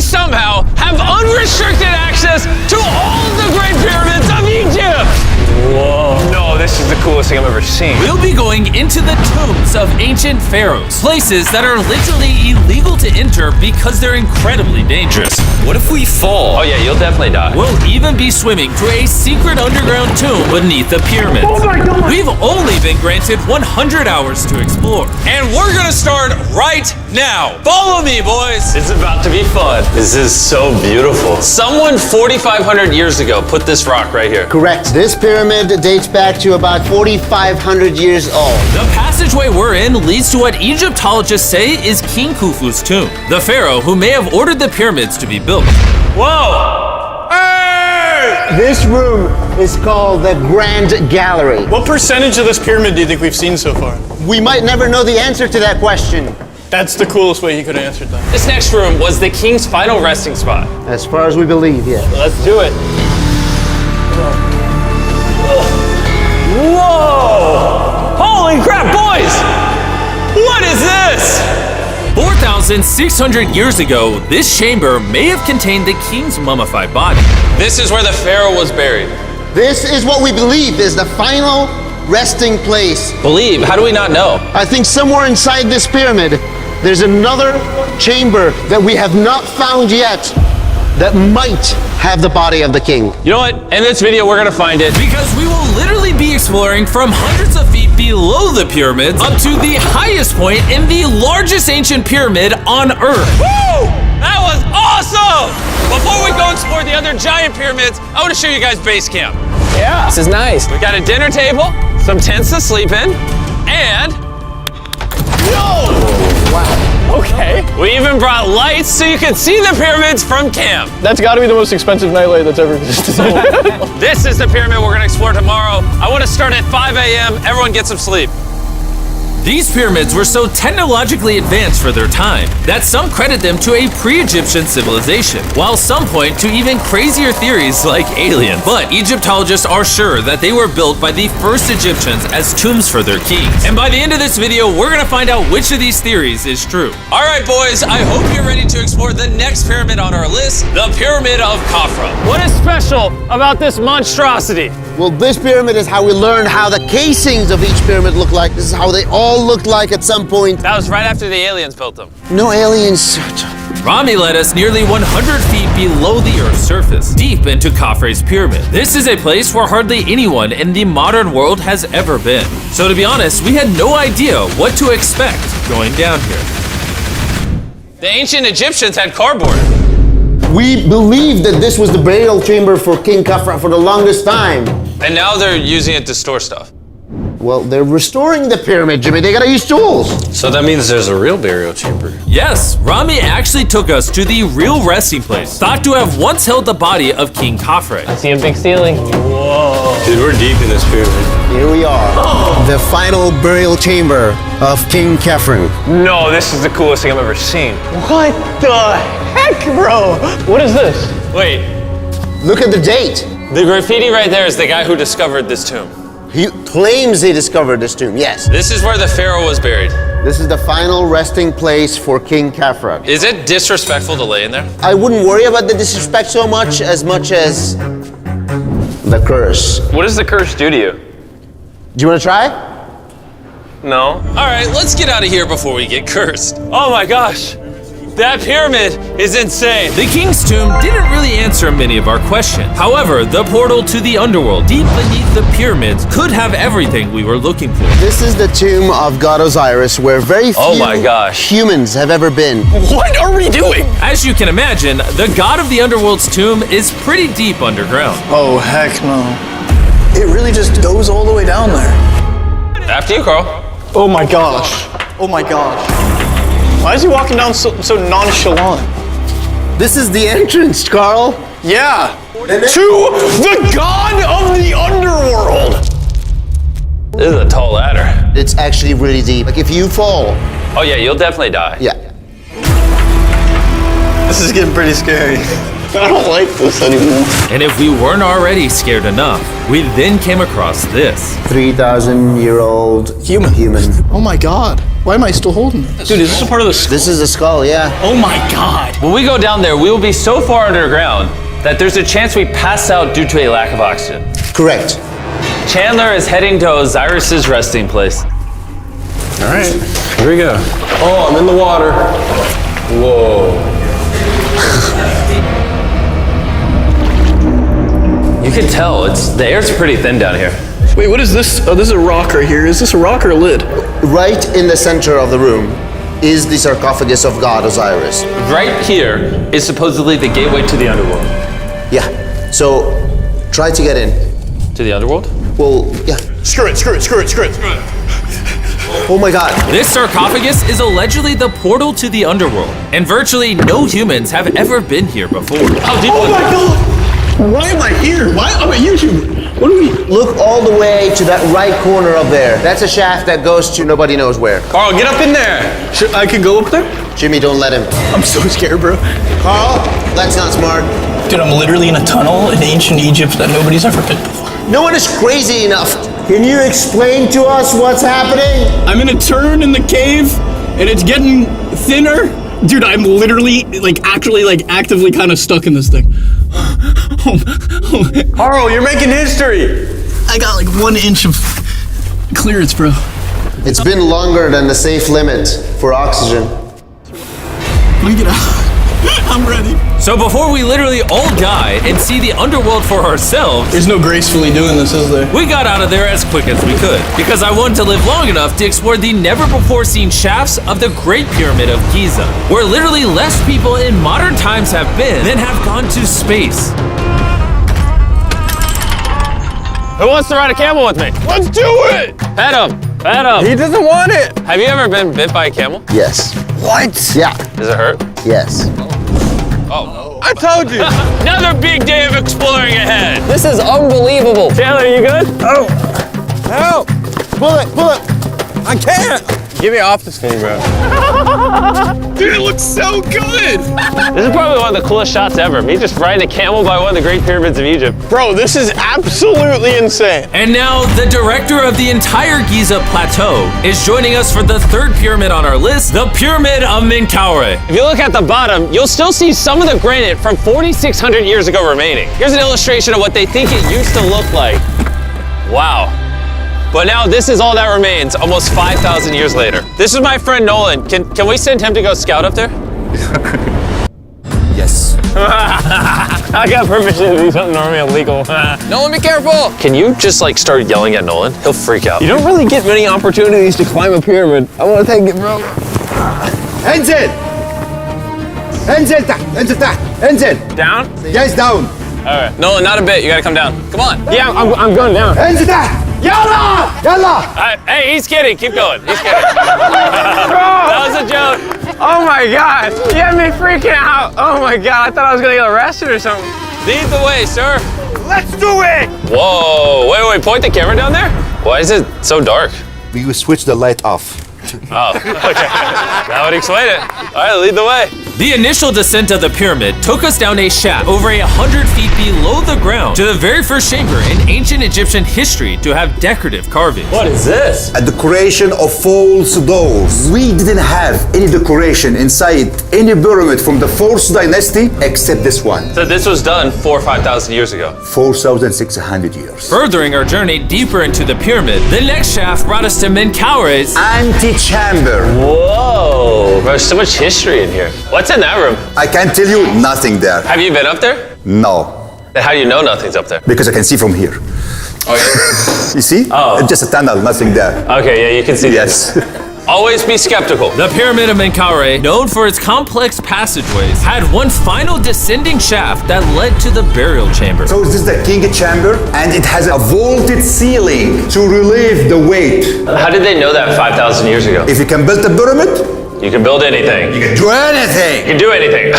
somehow have unrestricted access to all of the Great Pyramids of Egypt! Whoa. No, this is the coolest thing I've ever seen. We'll be going into the tombs of ancient pharaohs, places that are literally illegal to enter because they're incredibly dangerous. What if we fall? Oh yeah, you'll definitely die. We'll even be swimming to a secret underground tomb beneath the pyramids. Oh my God. We've only been granted 100 hours to explore. And we're gonna start right now. Follow me, boys. It's about to be fun. This is so beautiful. Someone 4,500 years ago put this rock right here. Correct. This pyramid dates back to about 4,500 years old. The passageway we're in leads to what Egyptologists say is King Khufu's tomb, the pharaoh who may have ordered the pyramids to be built. Whoa! Hey! This room is called the Grand Gallery. What percentage of this pyramid do you think we've seen so far? We might never know the answer to that question. That's the coolest way he could have answered that. This next room was the king's final resting spot. As far as we believe, yeah. Let's do it. Whoa! Holy crap, boys! What is this? 4,600 years ago, this chamber may have contained the king's mummified body. This is where the pharaoh was buried. This is what we believe is the final resting place. Believe? How do we not know? I think somewhere inside this pyramid, there's another chamber that we have not found yet that might have the body of the king. You know what? In this video, we're gonna find it. Because we will literally be exploring from hundreds of feet below the pyramids up to the highest point in the largest ancient pyramid on Earth. Woo! That was awesome! Before we go explore the other giant pyramids, I want to show you guys base camp. Yeah. This is nice. We got a dinner table, some tents to sleep in, and Okay. we even brought lights so you can see the pyramids from camp. That's got to be the most expensive nightlight that's ever existed. This is the pyramid we're gonna explore tomorrow. I want to start at 5 a.m. Everyone get some sleep. These pyramids were so technologically advanced for their time that some credit them to a pre-Egyptian civilization, while some point to even crazier theories like aliens. But Egyptologists are sure that they were built by the first Egyptians as tombs for their kings. And by the end of this video, we're gonna find out which of these theories is true. All right, boys, I hope you're ready to explore the next pyramid on our list, the Pyramid of Khafra. What is special about this monstrosity? Well, this pyramid is how we learned how the casings of each pyramid look like. This is how they all looked like at some point. That was right after the aliens built them. No aliens. Rami led us nearly 100 feet below the Earth's surface, deep into Khafre's pyramid. This is a place where hardly anyone in the modern world has ever been. So to be honest, we had no idea what to expect going down here. The ancient Egyptians had cardboard. We believe that this was the burial chamber for King Khafra for the longest time. And now they're using it to store stuff. Well, they're restoring the pyramid, Jimmy. They gotta use tools. So that means there's a real burial chamber. Yes, Rami actually took us to the real resting place, thought to have once held the body of King Khafre. I see a big ceiling. Dude, we're deep in this pyramid. Here we are. The final burial chamber of King Khafre. No, this is the coolest thing I've ever seen. What the heck, bro? What is this? Wait, Look at the date. the graffiti right there is the guy who discovered this tomb. He claims he discovered this tomb, yes. This is where the pharaoh was buried. This is the final resting place for King Khafra. Is it disrespectful to lay in there? I wouldn't worry about the disrespect so much as the curse. What does the curse do to you? Do you want to try? No. All right, let's get out of here before we get cursed. Oh my gosh, that pyramid is insane. The king's tomb didn't really answer many of our questions. However, the portal to the underworld deep beneath the pyramids could have everything we were looking for. This is the tomb of God Osiris, where very few Oh my gosh. humans have ever been. What are we doing? As you can imagine, the god of the underworld's tomb is pretty deep underground. Oh, heck no. It really just goes all the way down there. After you, Carl. Oh my gosh. Oh my gosh. Why is he walking down so nonchalant? This is the entrance, Carl. Yeah. To the god of the underworld. This is a tall ladder. It's actually really deep. Like if you fall, Oh yeah, you'll definitely die. yeah. This is getting pretty scary. I don't like this anymore. And if we weren't already scared enough, we then came across this. 3,000-year-old human. Oh my god. Why am I still holding it? Dude, is this a part of the skull? This is the skull, yeah. Oh my god. When we go down there, we will be so far underground that there's a chance we pass out due to a lack of oxygen. Correct. Chandler is heading to Osiris's resting place. All right, here we go. Oh, I'm in the water. Whoa. You can tell, the air's pretty thin down here. Wait, what is this? Oh, this is a rock right here. Is this a rock or a lid? Right in the center of the room is the sarcophagus of God Osiris. Right here is supposedly the gateway to the underworld. Yeah. So try to get in. To the underworld? Well, yeah. Screw it. Oh my god. This sarcophagus is allegedly the portal to the underworld, and virtually no humans have ever been here before. How deep Oh was my it? god. Why am I here? Why? I'm a YouTuber. What do we? Look all the way to that right corner up there. That's a shaft that goes to nobody knows where. Carl, get up in there! I could go up there? Jimmy, don't let him. I'm so scared, bro. Carl, that's not smart. Dude, I'm literally in a tunnel in ancient Egypt that nobody's ever been before. No one is crazy enough. Can you explain to us what's happening? I'm in a turn in the cave, and it's getting thinner. Dude, I'm literally, actively kind of stuck in this thing. Carl, you're making history. I got like 1 inch of clearance, bro. It's been longer than the safe limit for oxygen. Let me get out. I'm ready. So before we literally all die and see the underworld for ourselves, There's no gracefully doing this, is there? we got out of there as quick as we could, because I wanted to live long enough to explore the never-before-seen shafts of the Great Pyramid of Giza, where literally less people in modern times have been than have gone to space. Who wants to ride a camel with me? Let's do it! Pet him! Pet him! He doesn't want it. Have you ever been bit by a camel? Yes. What? Yeah. Does it hurt? Yes. I told you. Another big day of exploring ahead! This is unbelievable. Chandler, you good? Help. Pull it. I can't. Get me off this thing, bro. Dude, it looks so good! This is probably one of the coolest shots ever. Me just riding a camel by one of the Great Pyramids of Egypt. Bro, this is absolutely insane. And now, the director of the entire Giza Plateau is joining us for the third pyramid on our list, the Pyramid of Menkaure. If you look at the bottom, you'll still see some of the granite from 4,600 years ago remaining. Here's an illustration of what they think it used to look like. Wow. But now this is all that remains, almost 5,000 years later. This is my friend Nolan. Can we send him to go scout up there? Yes. I got permission to do something normally illegal. Nolan, be careful. Can you just start yelling at Nolan? He'll freak out. You don't really get many opportunities to climb a pyramid. I want to take it, bro. انزل. انزل تحت. انزل تحت. انزل. Down? Yes, down. All right. Nolan, not a bit. You gotta come down. Come on. Yeah, I'm going down. انزل تحت. يلا. يلا. Hey, he's kidding. Keep going. He's kidding. That was a joke. Oh my God. You had me freaking out. Oh my God. I thought I was gonna get arrested or something. Lead the way, sir. Let's do it! Whoa. Wait. Point the camera down there. Why is it so dark? We will switch the light off. Oh, okay. That would explain it. All right, lead the way. The initial descent of the pyramid took us down a shaft over 100 feet below the ground to the very first chamber in ancient Egyptian history to have decorative carvings. What is this? A decoration of false doors. We didn't have any decoration inside any pyramid from the 4th dynasty except this one. So this was done 4,000 or 5,000 years ago. 4,600 years. Furthering our journey deeper into the pyramid, the next shaft brought us to Menkaure's Antechamber. Whoa. There's so much history in here. What's in that room? I can tell you nothing there. Have you been up there? No. Then how do you know nothing's up there? Because I can see from here. Oh, yeah. You see? Oh. It's just a tunnel, nothing there. Okay, yeah, you can see Yes. Always be skeptical. The Pyramid of Menkaure, known for its complex passageways, had one final descending shaft that led to the burial chamber. So this is the king chamber, and it has a vaulted ceiling to relieve the weight. How did they know that 5,000 years ago? If you can build a pyramid, You can build anything. you can do anything. You can do anything.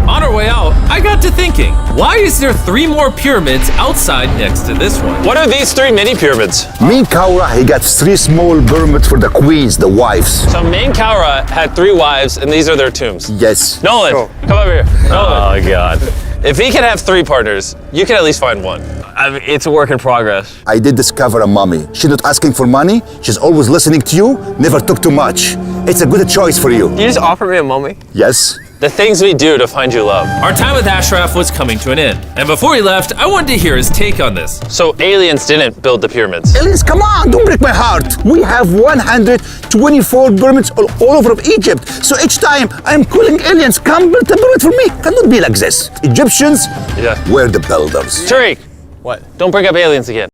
On our way out, I got to thinking, why is there 3 more pyramids outside next to this one? What are these 3 mini pyramids? Menkaure, he got 3 small pyramids for the queens, the wives. So Menkaure had 3 wives, and these are their tombs. Yes. Nolan, come over here. Nolan. Oh, God. If he can have 3 partners, you can at least find one. I mean, it's a work in progress. I did discover a mummy. She's not asking for money. She's always listening to you. Never took too much. It's a good choice for you. You just offered me a mummy? Yes. The things we do to find you love. Our time with Ashraf was coming to an end, and before he left, I wanted to hear his take on this. So aliens didn't build the pyramids. Aliens, come on, don't break my heart. We have 124 pyramids all over Egypt. So each time I'm calling aliens, come build a pyramid for me. Cannot be like this. Egyptians Yeah. were the builders. Tariq, What? don't bring up aliens again.